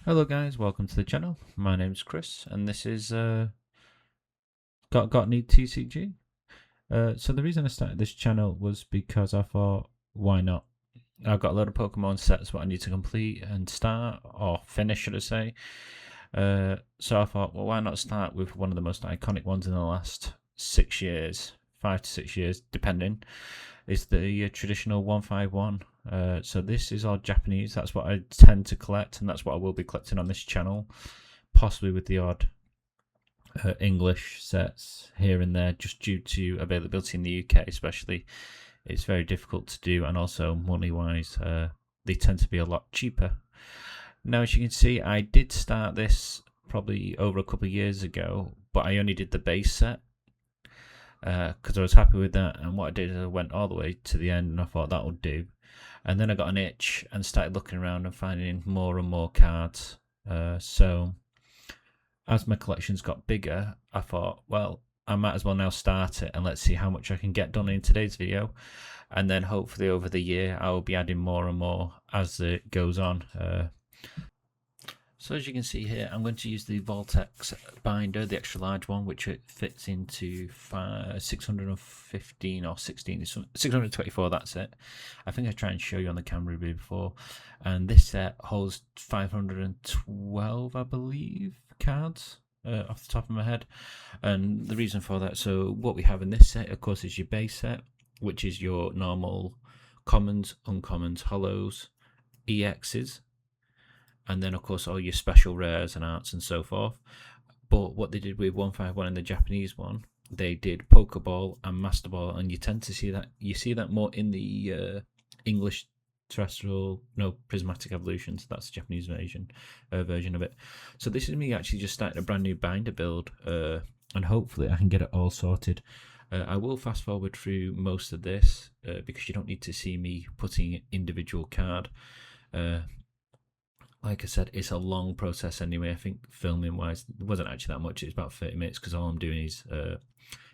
Hello guys, welcome to the channel. My name's Chris and this is Got Need TCG. So the reason I started this channel was because I thought, why not? I've got a lot of Pokemon sets what I need to complete and start, or finish should I say. So I thought, well, why not start with one of the most iconic ones in the last 6 years, 5 to 6 years depending. Is the traditional 151. So this is all Japanese. That's what I tend to collect, and that's what I will be collecting on this channel, possibly with the odd English sets here and there, just due to availability in the UK, especially. It's very difficult to do, and also money-wise, they tend to be a lot cheaper. Now, as you can see, I did start this probably over a couple of years ago, but I only did the base set because I was happy with that. And what I did is I went all the way to the end and I thought that would do. And then I got an itch and started looking around and finding more and more cards. So as my collections got bigger, I thought, well, I might as well now start it and let's see how much I can get done in today's video. And then hopefully over the year, I will be adding more and more as it goes on. So as you can see here, I'm going to use the Vortex binder, the extra large one, which it fits into 615 or 16, 624, that's it. I think I tried and show you on the camera before. And this set holds 512, I believe, cards off the top of my head. And the reason for that, so what we have in this set, of course, is your base set, which is your normal commons, uncommons, hollows, EXs, and then of course all your special rares and arts and so forth. But what they did with 151 and the Japanese one, they did Pokeball and Master Ball, and you tend to see that more in the English terrestrial, no, prismatic evolutions. That's the Japanese version of it. So this is me actually just starting a brand new binder build, and hopefully I can get it all sorted. I will fast forward through most of this because you don't need to see me putting individual card. Like I said, it's a long process anyway. I think filming wise, it wasn't actually that much. It's about 30 minutes because all I'm doing is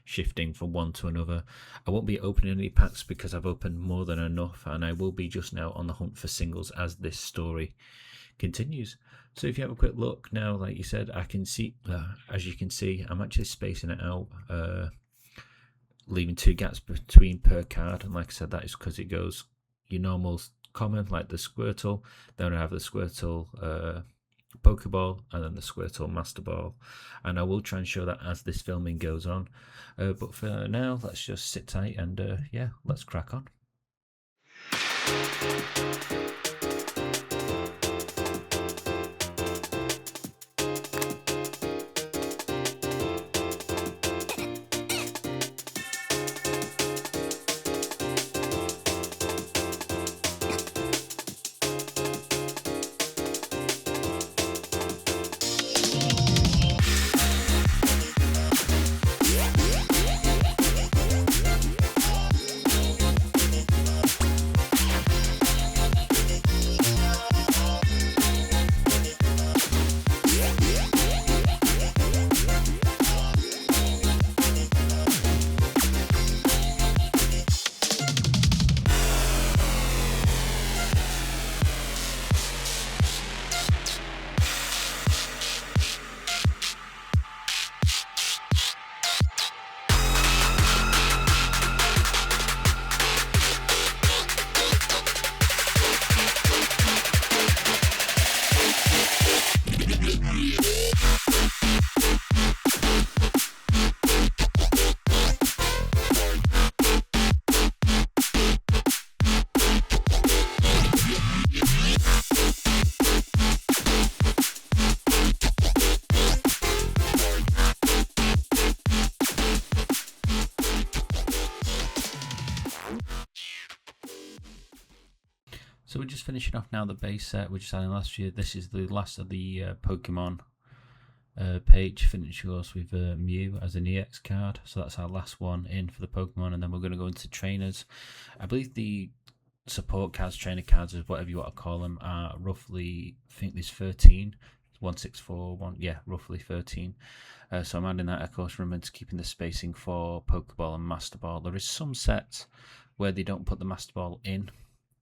shifting from one to another. I won't be opening any packs because I've opened more than enough, and I will be just now on the hunt for singles as this story continues. So if you have a quick look now, like you said, I can see, as you can see, I'm actually spacing it out, leaving 2 gaps between per card. And like I said, that is because it goes your normal common, like the Squirtle, then I have the Squirtle Pokeball, and then the Squirtle Master Ball. And I will try and show that as this filming goes on. But for now, let's just sit tight and yeah, let's crack on. So we're just finishing off now the base set, which is adding last year. This is the last of the Pokemon page. Finish yours with Mew as an EX card. So that's our last one in for the Pokemon, and then we're going to go into trainers. I believe the support cards, trainer cards, or whatever you want to call them, are roughly, I think there's 13. 1641, yeah, roughly 13. So I'm adding that, of course, remember to keeping the spacing for Pokeball and Master Ball. There is some sets where they don't put the Master Ball in,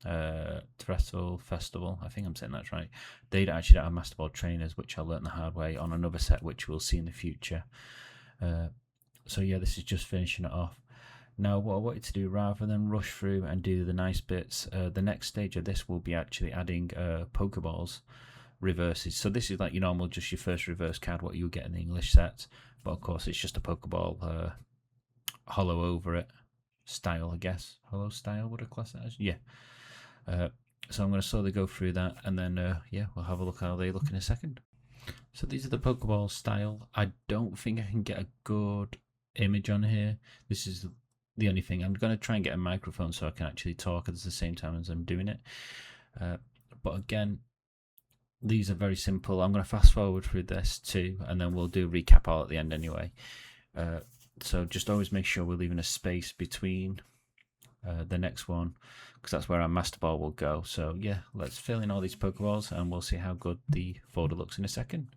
Trestle Festival, I think I'm saying that's right. They actually don't have Master Ball trainers, which I learned the hard way on another set, which we'll see in the future. So yeah, this is just finishing it off. Now, what I wanted to do, rather than rush through and do the nice bits, the next stage of this will be actually adding Pokeballs reverses. So this is like your normal, just your first reverse card, what you get in the English sets. But of course, it's just a Pokeball hollow over it style, I guess. Hollow style, would I class that as? Yeah. So I'm going to slowly go through that, and then yeah, we'll have a look how they look in a second. So these are the Pokeball style. I don't think I can get a good image on here. This is the only thing. I'm going to try and get a microphone so I can actually talk at the same time as I'm doing it. But again, these are very simple. I'm going to fast forward through this too, and then we'll do a recap all at the end anyway. So just always make sure we're leaving a space between the next one, because that's where our Master Ball will go. So yeah, let's fill in all these Pokeballs and we'll see how good the folder looks in a second.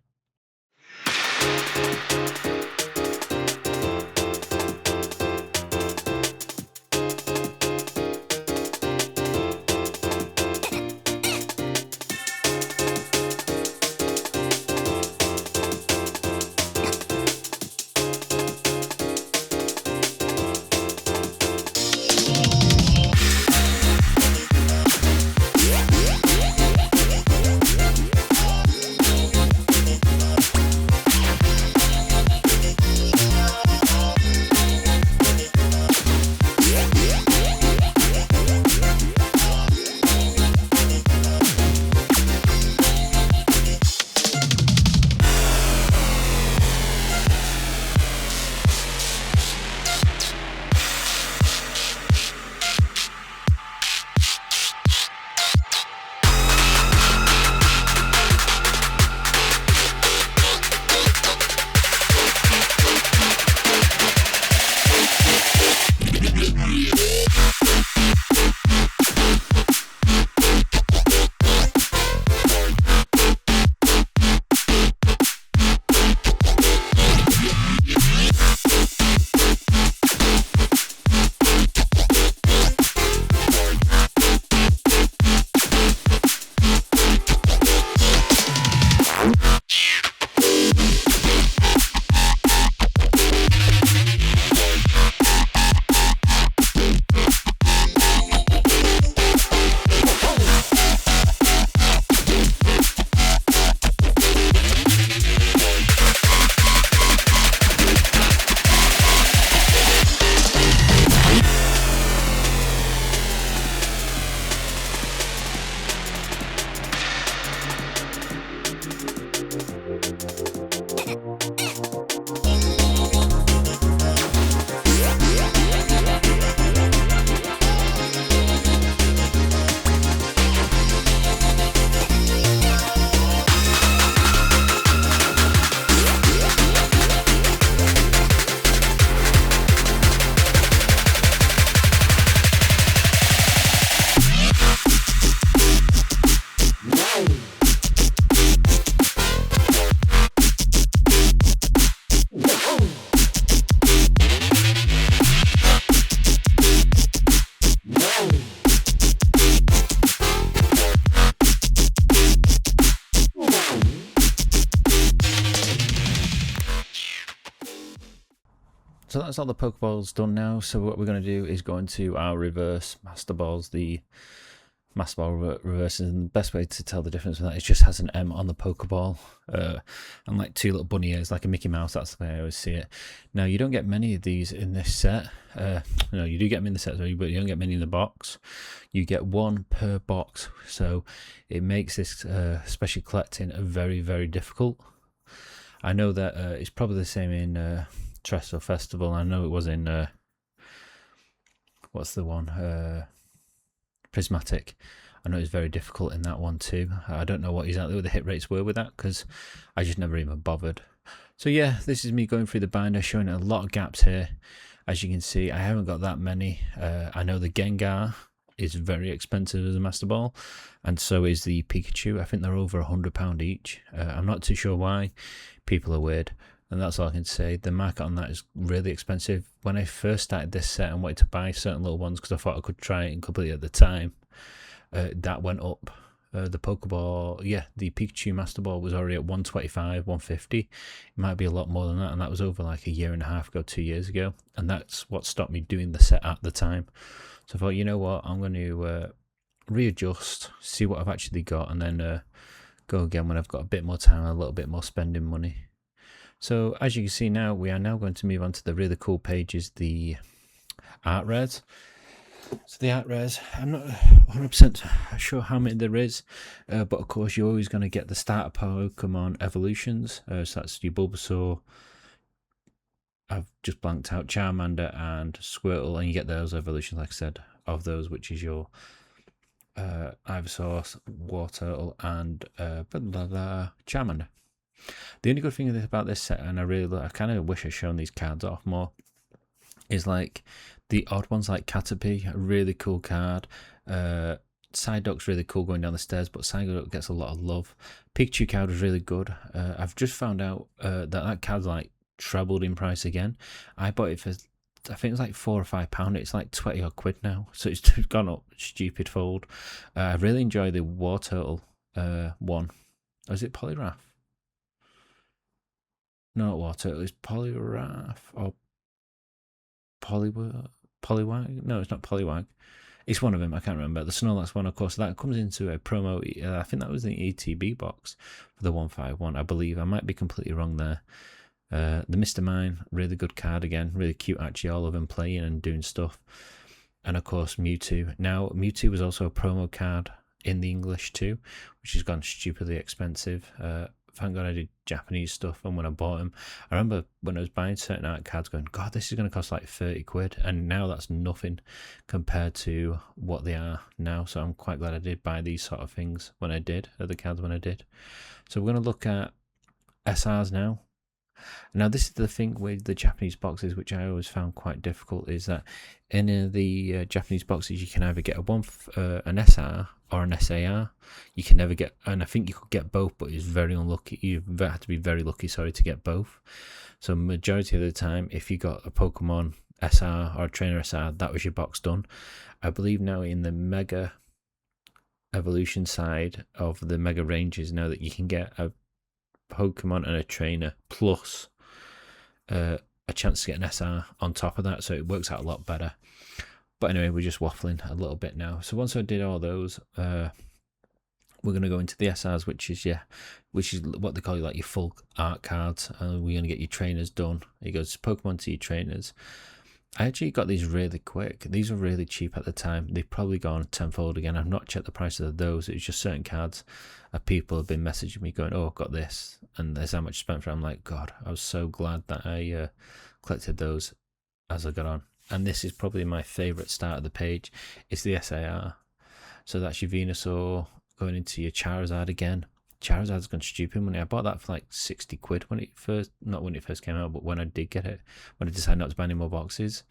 So that's all the Pokeballs done now. So what we're going to do is go into our reverse Master Balls, the Master Ball reverses, and the best way to tell the difference with that is just has an M on the Pokeball, and like two little bunny ears, like a Mickey Mouse. That's the way I always see it. Now you don't get many of these in this set. No, you do get them in the set, but you don't get many in the box. You get one per box, so it makes this especially collecting very, very difficult. I know that it's probably the same in Trestle Festival. I know it was in what's the one? Prismatic. I know it's very difficult in that one too. I don't know what exactly the hit rates were with that because I just never even bothered. So yeah, this is me going through the binder, showing a lot of gaps here. As you can see, I haven't got that many. I know the Gengar is very expensive as a Master Ball, and so is the Pikachu. I think they're over £100 each. I'm not too sure why. People are weird, and that's all I can say. The market on that is really expensive. When I first started this set and wanted to buy certain little ones because I thought I could try it and complete it at the time, that went up. The Pokeball, yeah, the Pikachu Master Ball was already at 125, 150. It might be a lot more than that, and that was over like a year and a half ago, 2 years ago, and that's what stopped me doing the set at the time. So I thought, you know what, I'm going to readjust, see what I've actually got, and then go again when I've got a bit more time and a little bit more spending money. So as you can see now, we are now going to move on to the really cool pages, the art rares. So the art rares, I'm not 100% sure how many there is, but of course you're always going to get the starter Pokemon evolutions. So that's your Bulbasaur, I've just blanked out, Charmander and Squirtle, and you get those evolutions, like I said, of those, which is your Ivysaur, Wartortle, and Charmander. The only good thing about this set, and I kind of wish I'd shown these cards off more, is like the odd ones like Caterpie, a really cool card. Psyduck's really cool going down the stairs, but Psyduck gets a lot of love. Pikachu card was really good. I've just found out that card's like trebled in price again. I bought it for, I think it's like £4 or £5. It's like 20 odd quid now, so it's gone up stupid fold. I really enjoy the Wartortle one. Or is it Poliwrath? No, Wartortle is Poliwrath or Poliwag? No, it's not Poliwag. It's one of them, I can't remember. The Snorlax one, of course, that comes into a promo. I think that was the ETB box for the 151, I believe. I might be completely wrong there. The Mr. Mime, really good card again. Really cute, actually, all of them playing and doing stuff. And, of course, Mewtwo. Now, Mewtwo was also a promo card in the English too, which has gone stupidly expensive. Thank God I did Japanese stuff, and when I bought them, I remember when I was buying certain art cards going, God, this is going to cost like 30 quid, and now that's nothing compared to what they are now. So I'm quite glad I did buy these sort of things when I did, the cards when I did. So we're going to look at SRs now. Now, this is the thing with the Japanese boxes, which I always found quite difficult, is that in the Japanese boxes, you can either get an SR or an SAR. You can never get, and I think you could get both, but it's very unlucky. You have to be very lucky, sorry, to get both. So majority of the time, if you got a Pokemon SR or a Trainer SR, that was your box done. I believe now in the Mega Evolution side of the Mega ranges, now that you can get a Pokemon and a Trainer plus a chance to get an SR on top of that, so it works out a lot better. But anyway, we're just waffling a little bit now. So once I did all those, we're going to go into the SRs, which is what they call like your full art cards. We're going to get your trainers done. It goes Pokemon to your trainers. I actually got these really quick. These were really cheap at the time. They've probably gone tenfold again. I've not checked the price of those. It's just certain cards. People have been messaging me going, "Oh, I've got this," and there's how much spent for it. I'm like, God, I was so glad that I collected those as I got on. And this is probably my favourite start of the page. It's the SAR. So that's your Venusaur going into your Charizard again. Charizard's gone stupid money. I bought that for like 60 quid not when it first came out, but when I did get it, when I decided not to buy any more boxes.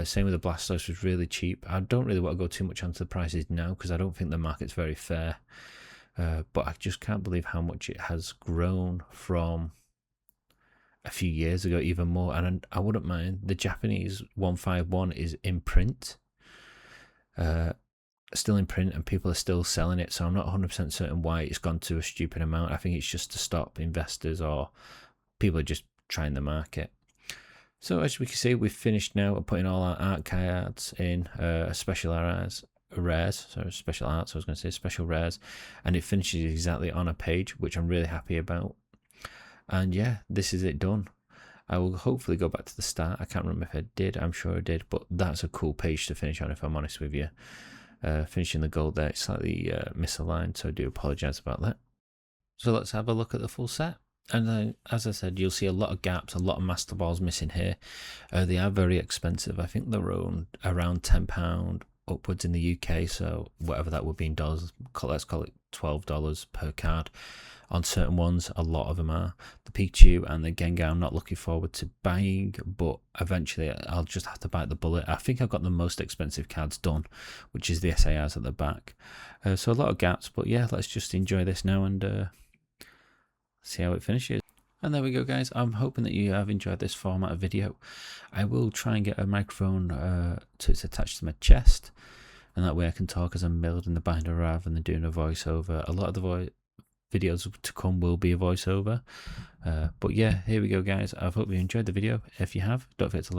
Same with the Blastoise, was really cheap. I don't really want to go too much onto the prices now because I don't think the market's very fair. But I just can't believe how much it has grown from a few years ago, even more. And I wouldn't mind. The Japanese 151 is in print. Still in print, and people are still selling it, so I'm not 100% certain why it's gone to a stupid amount. I think it's just to stop investors, or people are just trying the market. So as we can see, we've finished now putting all our art cards in special rares, special arts, I was going to say special rares, and it finishes exactly on a page, which I'm really happy about. And yeah, this is it done. I will hopefully go back to the start. I can't remember if I did, I'm sure I did, but that's a cool page to finish on, if I'm honest with you. Finishing the gold there, it's slightly misaligned, so I do apologise about that. So let's have a look at the full set. And then, as I said, you'll see a lot of gaps, a lot of Master Balls missing here. They are very expensive. I think they're around £10 upwards in the UK, so whatever that would be in dollars, let's call it $12 per card. On certain ones, a lot of them are. The Pikachu and the Gengar I'm not looking forward to buying, but eventually I'll just have to bite the bullet. I think I've got the most expensive cards done, which is the SARs at the back. So a lot of gaps, but yeah, let's just enjoy this now and see how it finishes. And there we go, guys. I'm hoping that you have enjoyed this format of video. I will try and get a microphone to attach to my chest. and that way I can talk as I'm building the binder rather than doing a voiceover. A lot of the videos to come will be a voiceover. But yeah, here we go guys. I hope you enjoyed the video. If you have, don't forget to like,